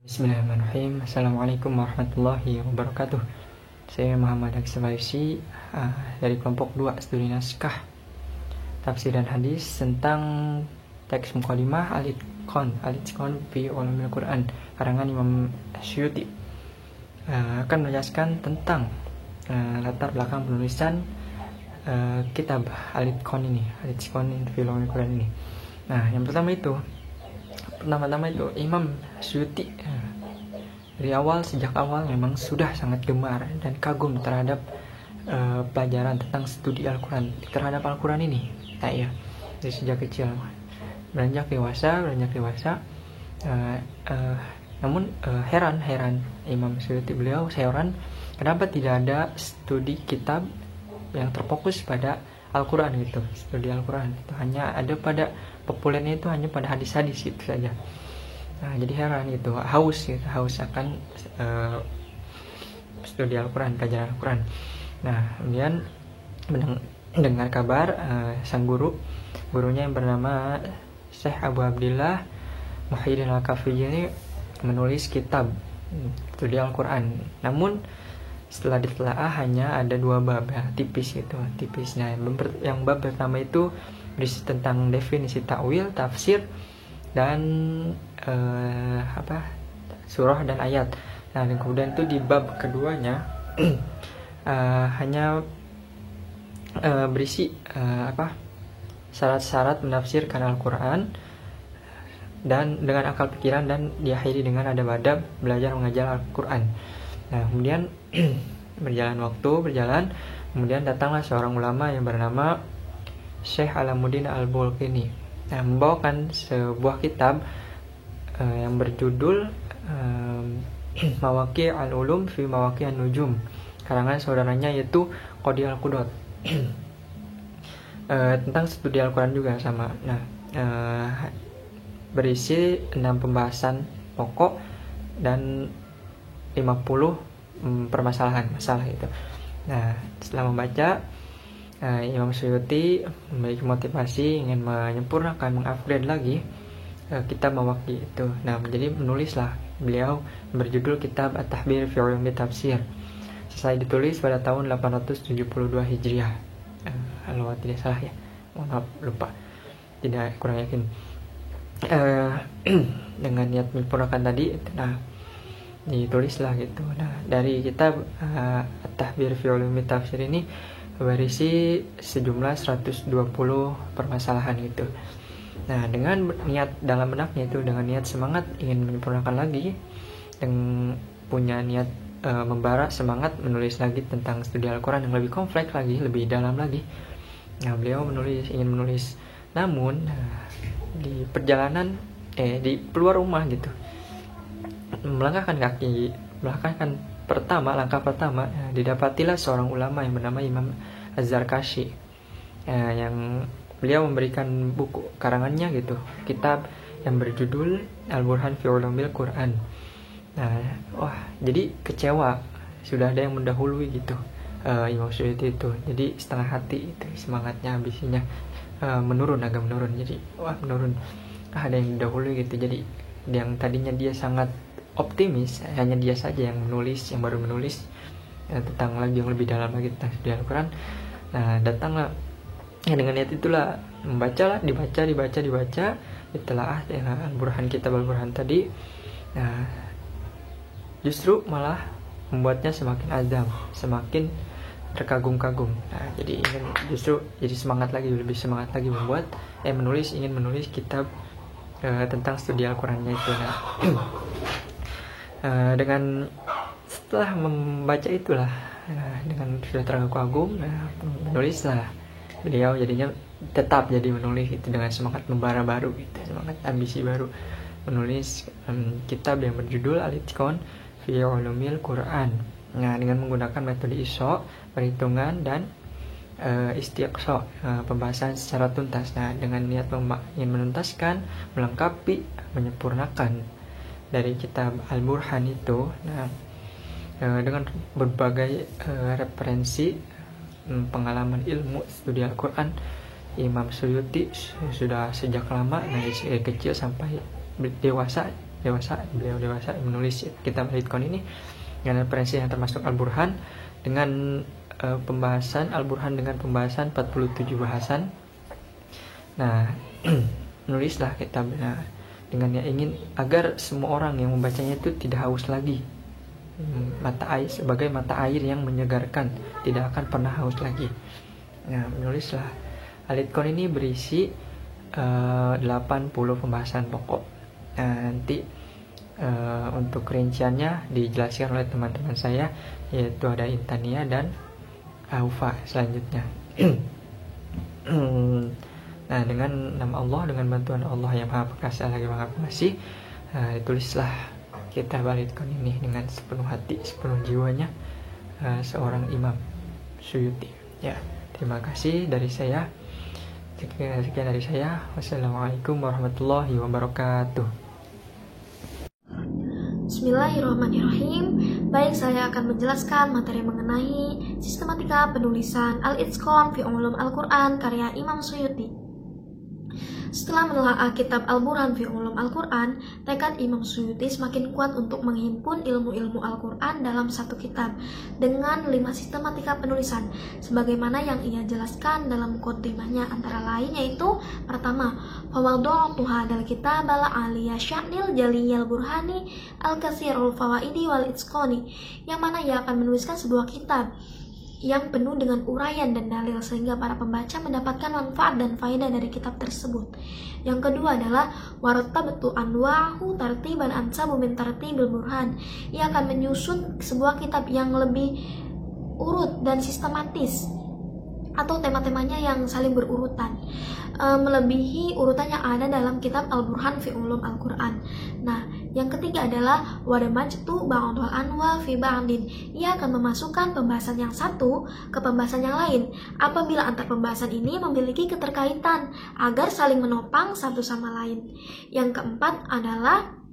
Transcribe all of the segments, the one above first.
Bismillahirrahmanirrahim. Assalamualaikum warahmatullahi wabarakatuh. Saya Muhammad Aksabaisi dari kelompok 2 studi naskah tafsir dan hadis tentang teks Muqaddimah Al-Itqan fi Ulumil Quran karangan Imam Suyuti. Akan menjelaskan tentang latar belakang penulisan kitab Al-Itqan fi Ulumil Quran ini. Nah, yang pertama itu Imam Suyuti sejak awal memang sudah sangat gemar dan kagum terhadap pelajaran tentang studi Al-Quran, terhadap Al-Quran ini. Nah ya, dari sejak kecil beranjak dewasa. Namun heran Imam Suyuti, beliau heran kenapa tidak ada studi kitab yang terfokus pada Al-Quran gitu. Studi Al-Quran itu hanya ada pada populernya, itu hanya pada hadis-hadis itu saja. Nah, jadi heran gitu, haus akan studi Al-Quran, pelajaran Al-Quran. Nah, kemudian mendengar kabar sang gurunya yang bernama Syekh Abu Abdillah Muhyiddin Al-Kafiyyi ini menulis kitab studi Al-Quran. Namun setelah ditelaah hanya ada 2 bab, tipis. Nah, yang bab pertama itu berisi tentang definisi ta'wil, tafsir, dan surah dan ayat. Nah, dan kemudian itu di bab keduanya hanya berisi syarat-syarat menafsirkan Al-Quran dan dengan akal pikiran, dan diakhiri dengan ada adab belajar mengajar Al-Quran. Nah, kemudian berjalan, kemudian datanglah seorang ulama yang bernama Syekh Alamuddin Al-Bulqini, membawakan sebuah kitab yang berjudul Mawaqi' al-Ulum fi Mawaqi' an-Nujum, karangan saudaranya yaitu Qadi Al-Qudot. Tentang studi Al-Quran juga sama. Nah, berisi 6 pembahasan pokok dan 50 masalah itu. Nah, setelah membaca, Imam Suyuti memiliki motivasi ingin menyempurnakan, mengupgrade lagi kitab Mawaqi' itu. Nah, jadi menulislah beliau berjudul kitab At-Tahbir fi Ulumi Tafsir. Selesai ditulis pada tahun 872 Hijriah. Kalau tidak salah ya. Maaf, lupa. Kurang yakin. Dengan niat menyempurnakan tadi, nah ditulislah gitu. Nah, dari kitab At-Tahbir fi Ulumi Tafsir ini berisi sejumlah 120 permasalahan gitu. Nah, dengan niat dalam benaknya itu, dengan niat semangat ingin menyempurnakan lagi, dan punya niat membara semangat menulis lagi tentang studi Al-Quran yang lebih kompleks lagi, lebih dalam lagi. Nah, beliau ingin menulis. Namun di perjalanan di keluar rumah gitu, melangkah pertama didapatilah seorang ulama yang bernama Imam Az-Zarkashi, yang beliau memberikan buku karangannya gitu, kitab yang berjudul Al-Burhan fi Ulumil Quran. Nah, jadi kecewa, sudah ada yang mendahului gitu Imam Suyuti itu. Jadi setengah hati itu, semangatnya ambisinya agak menurun. Jadi menurun, ada yang dahulu gitu. Jadi yang tadinya dia sangat optimis, hanya dia saja yang baru menulis tentang lagi yang lebih dalam lagi tentang studi Al-Quran. Nah, datanglah dengan niat itulah, dibaca, ditelaah Al-Burhan, kitab Al-Burhan tadi. Nah, justru malah membuatnya semakin azam, semakin terkagum-kagum. Nah, jadi jadi lebih semangat lagi ingin menulis kitab tentang studi Al-Qurannya itu. Nah, dengan setelah membaca itulah, dengan sudah terkagum, menulislah beliau, jadinya tetap jadi menulis itu dengan semangat membara baru gitu, semangat ambisi baru, menulis kitab yang berjudul Al-Itqan fi Ulumil Quran. Nah, dengan menggunakan metode ISO, perhitungan, dan istiqsa, pembahasan secara tuntas. Nah, dengan niat ingin menuntaskan, melengkapi, menyempurnakan dari kitab Al-Burhan itu. Nah, dengan berbagai referensi pengalaman ilmu studi Al-Quran, Imam Suyuti sudah sejak lama, dari kecil sampai dewasa, beliau dewasa menulis kitab Al-Itqan ini dengan referensi yang termasuk Al-Burhan dengan pembahasan Al-Burhan dengan pembahasan 47 bahasan. Nah, menulislah kitabnya dengan yang ingin agar semua orang yang membacanya itu tidak haus lagi. Mata air sebagai mata air yang menyegarkan, tidak akan pernah haus lagi. Nah, menulislah Al-Itqan ini berisi 80 pembahasan pokok. Nah, nanti untuk rinciannya dijelaskan oleh teman-teman saya, yaitu ada Intania dan Aufa selanjutnya. Nah, dengan nama Allah, dengan bantuan Allah yang Maha Perkasa lagi Maha Pengasih, tulislah kitab Al-Itqan ini dengan sepenuh hati, sepenuh jiwanya seorang Imam Suyuti. Ya, terima kasih dari saya. Sekian dari saya. Wassalamualaikum warahmatullahi wabarakatuh. Bismillahirrahmanirrahim. Baik, saya akan menjelaskan materi mengenai sistematika penulisan Al-Itqan fi Ulum Al-Quran karya Imam Suyuti. Setelah menelaah kitab Al-Burhan fi Ulum Al-Quran, tekad Imam Suyuti semakin kuat untuk menghimpun ilmu-ilmu Al-Quran dalam satu kitab dengan 5 sistematika penulisan sebagaimana yang ia jelaskan dalam muqaddimahnya, antara lain yaitu pertama, fawadha'tu hadzal kitab ala aliyah sya'nil jaliyal burhani al-katsirul fawaidi wal itqani, yang mana ia akan menuliskan sebuah kitab yang penuh dengan uraian dan dalil sehingga para pembaca mendapatkan manfaat dan faedah dari kitab tersebut. Yang kedua adalah warattabtu anwa'ahu tartiban ansabu min tartibil burhan. Ia akan menyusun sebuah kitab yang lebih urut dan sistematis atau tema-temanya yang saling berurutan, melebihi urutan yang ada dalam kitab Al-Burhan fi Ulum Al-Quran. Nah, yang ketiga adalah wadamajtu ba'dul anwa fi ba'din. Ia akan memasukkan pembahasan yang satu ke pembahasan yang lain apabila antar pembahasan ini memiliki keterkaitan agar saling menopang satu sama lain. Yang keempat adalah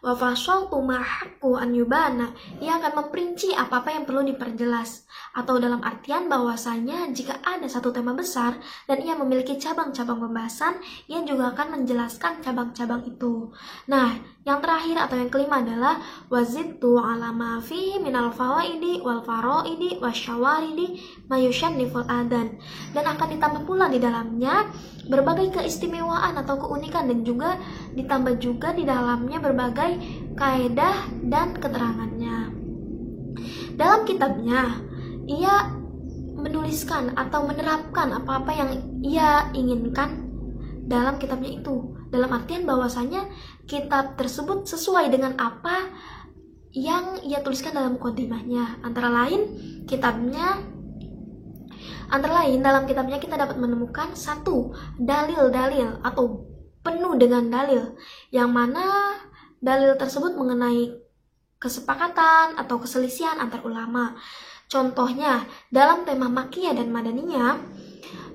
wa fasaltu ma haqqu an yubana. Ia akan memperinci apa-apa yang perlu diperjelas, atau dalam artian bahwasanya jika ada satu tema besar dan ia memiliki cabang-cabang pembahasan, ia juga akan menjelaskan cabang-cabang itu. Nah, yang terakhir atau yang kelima adalah wazidtu ala ma fihi minal fawaidi wal faraidi wasyawaridi mayushanniful adan, dan akan ditambah pula di dalamnya berbagai keistimewaan atau keunikan, dan juga ditambah juga di dalamnya berbagai kaidah dan keterangannya. Dalam kitabnya ia menuliskan atau menerapkan apa-apa yang ia inginkan dalam kitabnya itu, dalam artian bahwasanya kitab tersebut sesuai dengan apa yang ia tuliskan dalam muqaddimahnya. Antara lain dalam kitabnya kita dapat menemukan satu, dalil-dalil atau penuh dengan dalil, yang mana dalil tersebut mengenai kesepakatan atau keselisihan antar ulama. Contohnya, dalam tema Makkiyah dan Madaniyah,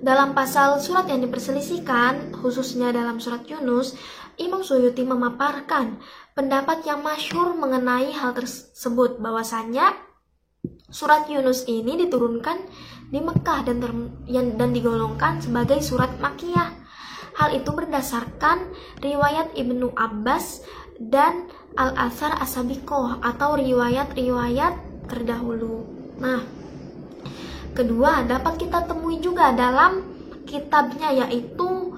dalam pasal surat yang diperselisihkan, khususnya dalam surat Yunus, Imam Suyuti memaparkan pendapat yang masyhur mengenai hal tersebut, bahwasanya surat Yunus ini diturunkan di Mekah dan digolongkan sebagai surat Makkiyah. Hal itu berdasarkan riwayat Ibnu Abbas dan Al-Athar As-Sabiqoh atau riwayat-riwayat terdahulu. Nah, kedua, dapat kita temui juga dalam kitabnya, yaitu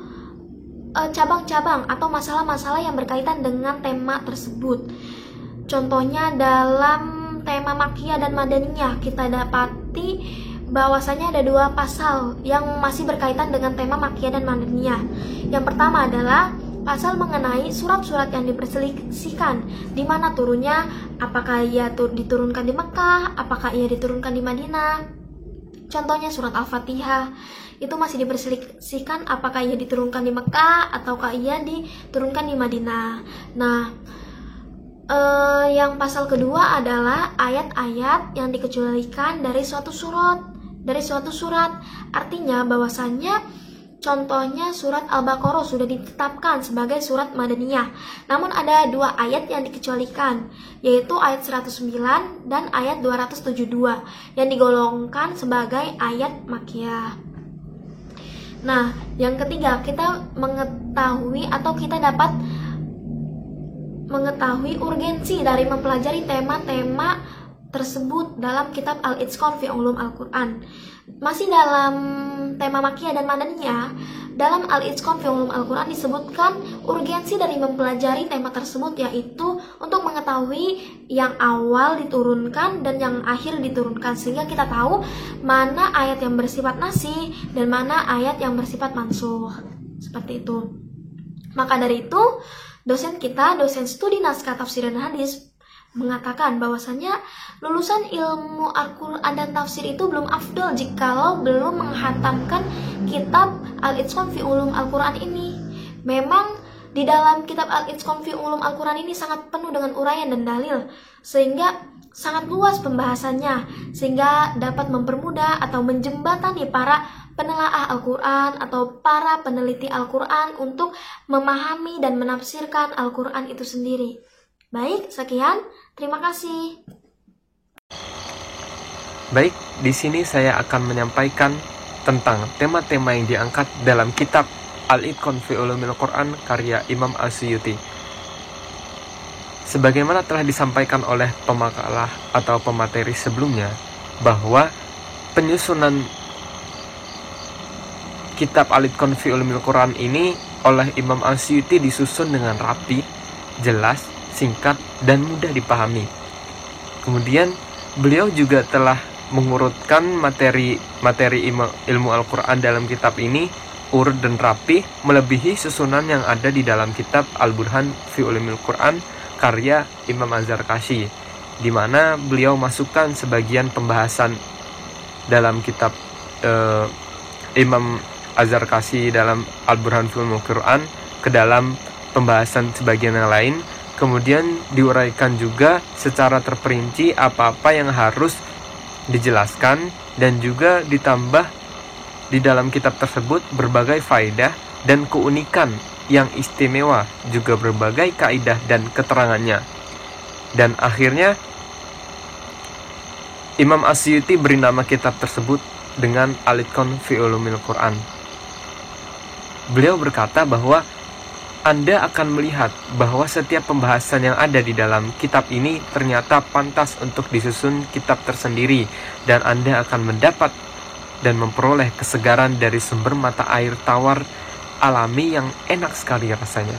cabang-cabang atau masalah-masalah yang berkaitan dengan tema tersebut. Contohnya dalam tema Makkiyah dan Madaniyah kita dapati bahwasanya ada 2 pasal yang masih berkaitan dengan tema Makkiyah dan Madaniyah. Yang pertama adalah pasal mengenai surat-surat yang diperselisihkan, di mana turunnya, apakah ia diturunkan di Mekah, apakah ia diturunkan di Madinah. Contohnya surat Al-Fatihah itu masih diperselisihkan apakah ia diturunkan di Mekah ataukah ia diturunkan di Madinah. Nah, yang pasal kedua adalah ayat-ayat yang dikecualikan dari suatu surat. Artinya bahwasannya contohnya surat Al-Baqarah sudah ditetapkan sebagai surat Madaniyah, namun ada 2 ayat yang dikecualikan, yaitu ayat 109 dan ayat 272 yang digolongkan sebagai ayat Makkiyah. Nah, yang ketiga, kita mengetahui atau kita dapat mengetahui urgensi dari mempelajari tema-tema tersebut dalam kitab Al-Itqan fi Ulum Al-Quran. Masih dalam tema Makkiyah dan Madaniyah, dalam Al-Itqan fi Ulum Al-Quran disebutkan urgensi dari mempelajari tema tersebut, yaitu untuk mengetahui yang awal diturunkan dan yang akhir diturunkan, sehingga kita tahu mana ayat yang bersifat nasikh dan mana ayat yang bersifat mansukh. Seperti itu. Maka dari itu, dosen studi naskah tafsir dan hadis mengatakan bahwasannya lulusan ilmu Al-Quran dan tafsir itu belum afdol jikalau belum menghatamkan kitab Al-Itqan fi Ulum Al-Quran ini. Memang di dalam kitab Al-Itqan fi Ulum Al-Quran ini sangat penuh dengan uraian dan dalil, sehingga sangat luas pembahasannya, sehingga dapat mempermudah atau menjembatani para penelaah Al-Quran atau para peneliti Al-Quran untuk memahami dan menafsirkan Al-Quran itu sendiri. Baik, sekian. Terima kasih. Baik, di sini saya akan menyampaikan tentang tema-tema yang diangkat dalam kitab Al-Itqan fi Ulumil Quran karya Imam As-Suyuti. Sebagaimana telah disampaikan oleh pemakalah atau pemateri sebelumnya, bahwa penyusunan kitab Al-Itqan fi Ulumil Quran ini oleh Imam As-Suyuti disusun dengan rapi, jelas, singkat, dan mudah dipahami. Kemudian beliau juga telah mengurutkan materi ilmu Al-Quran dalam kitab ini urut dan rapi, melebihi susunan yang ada di dalam kitab Al-Burhan fi Ulumil Quran karya Imam Az-Zarkashi, di mana beliau masukkan sebagian pembahasan dalam kitab Imam Az-Zarkashi dalam Al-Burhan fi Ulumil Quran ke dalam pembahasan sebagian yang lain. Kemudian diuraikan juga secara terperinci apa-apa yang harus dijelaskan, dan juga ditambah di dalam kitab tersebut berbagai faedah dan keunikan yang istimewa, juga berbagai kaidah dan keterangannya. Dan akhirnya Imam As-Suyuti beri nama kitab tersebut dengan Al-Itqan fi Ulumil Quran. Beliau berkata bahwa Anda akan melihat bahwa setiap pembahasan yang ada di dalam kitab ini ternyata pantas untuk disusun kitab tersendiri, dan Anda akan mendapat dan memperoleh kesegaran dari sumber mata air tawar alami yang enak sekali rasanya.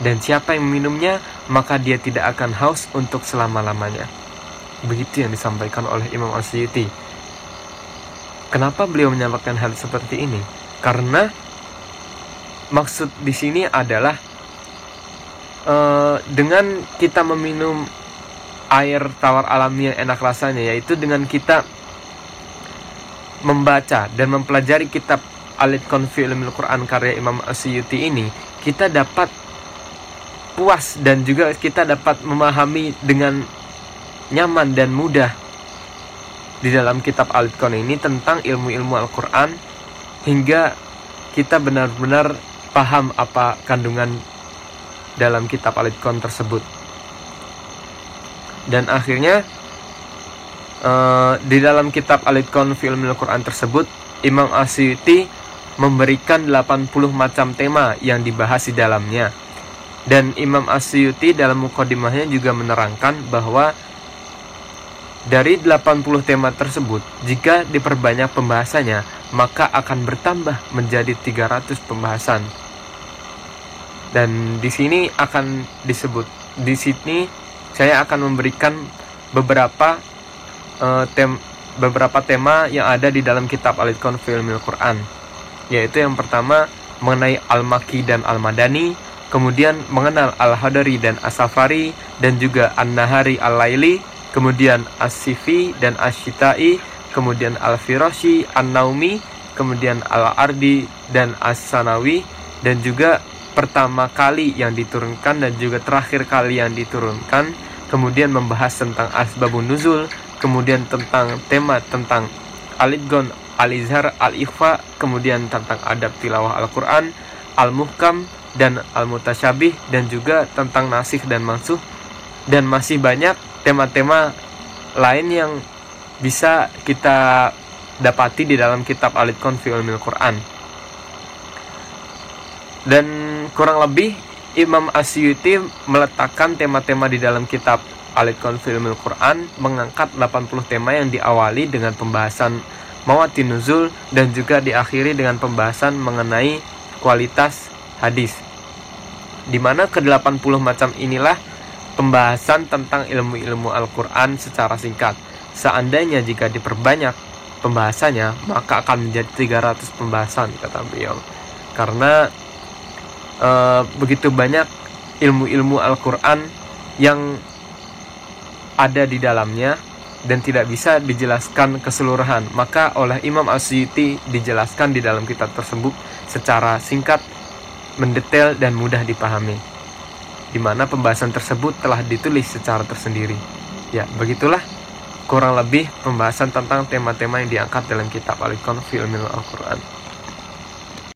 Dan siapa yang meminumnya, maka dia tidak akan haus untuk selama-lamanya. Begitu yang disampaikan oleh Imam As-Suyuti. Kenapa beliau menyampaikan hal seperti ini? Karena maksud di sini adalah dengan kita meminum air tawar alami yang enak rasanya, yaitu dengan kita membaca dan mempelajari kitab Al-Itqan fi Ulumil Quran karya Imam As-Suyuti ini, kita dapat puas dan juga kita dapat memahami dengan nyaman dan mudah di dalam kitab Al-Itqan ini tentang ilmu-ilmu Al-Quran, hingga kita benar-benar paham apa kandungan dalam kitab Al-Itqan tersebut. Dan akhirnya di dalam kitab Al-Itqan fi Ulumil Quran tersebut, Imam As-Suyuti memberikan 80 macam tema yang dibahas di dalamnya. Dan Imam As-Suyuti dalam mukadimahnya juga menerangkan bahwa dari 80 tema tersebut, jika diperbanyak pembahasannya, maka akan bertambah menjadi 300 pembahasan. Dan di sini akan disebut, di sini saya akan memberikan beberapa tema yang ada di dalam kitab Al-Itqan fi Ulumil Quran, yaitu yang pertama mengenai Al-Makki dan Al-Madani, kemudian mengenal Al-Hadari dan As-Safari, dan juga An-Nahari Al-Laili, kemudian As-Sifi dan As-Shita'i, kemudian Al-Firashi, An-Naumi, kemudian Al-Ardi dan As-Sanawi, dan juga pertama kali yang diturunkan dan juga terakhir kali yang diturunkan, kemudian membahas tentang Asbabun Nuzul, kemudian tentang tema tentang Al-Idgham, Al-Izhar, Al-Ikhfa, kemudian tentang adab tilawah Al-Quran, Al-Muhkam dan Al-Mutasyabih, dan juga tentang nasikh dan mansukh, dan masih banyak tema-tema lain yang bisa kita dapati di dalam kitab Al-Itqan fi Ulumil Quran. Dan kurang lebih Imam Asyuti meletakkan tema-tema di dalam kitab Al-Itqan fi Ulumil Quran, mengangkat 80 tema yang diawali dengan pembahasan mawatin nuzul dan juga diakhiri dengan pembahasan mengenai kualitas hadis. Di mana ke-80 macam inilah pembahasan tentang ilmu-ilmu Al-Quran secara singkat. Seandainya jika diperbanyak pembahasannya, maka akan menjadi 300 pembahasan, kata beliau. Karena begitu banyak ilmu-ilmu Al-Quran yang ada di dalamnya dan tidak bisa dijelaskan keseluruhan. Maka oleh Imam Asyuti dijelaskan di dalam kitab tersebut secara singkat, mendetail dan mudah dipahami, di mana pembahasan tersebut telah ditulis secara tersendiri. Ya, begitulah kurang lebih pembahasan tentang tema-tema yang diangkat dalam kitab Al-Itqan fi Ulumil Quran.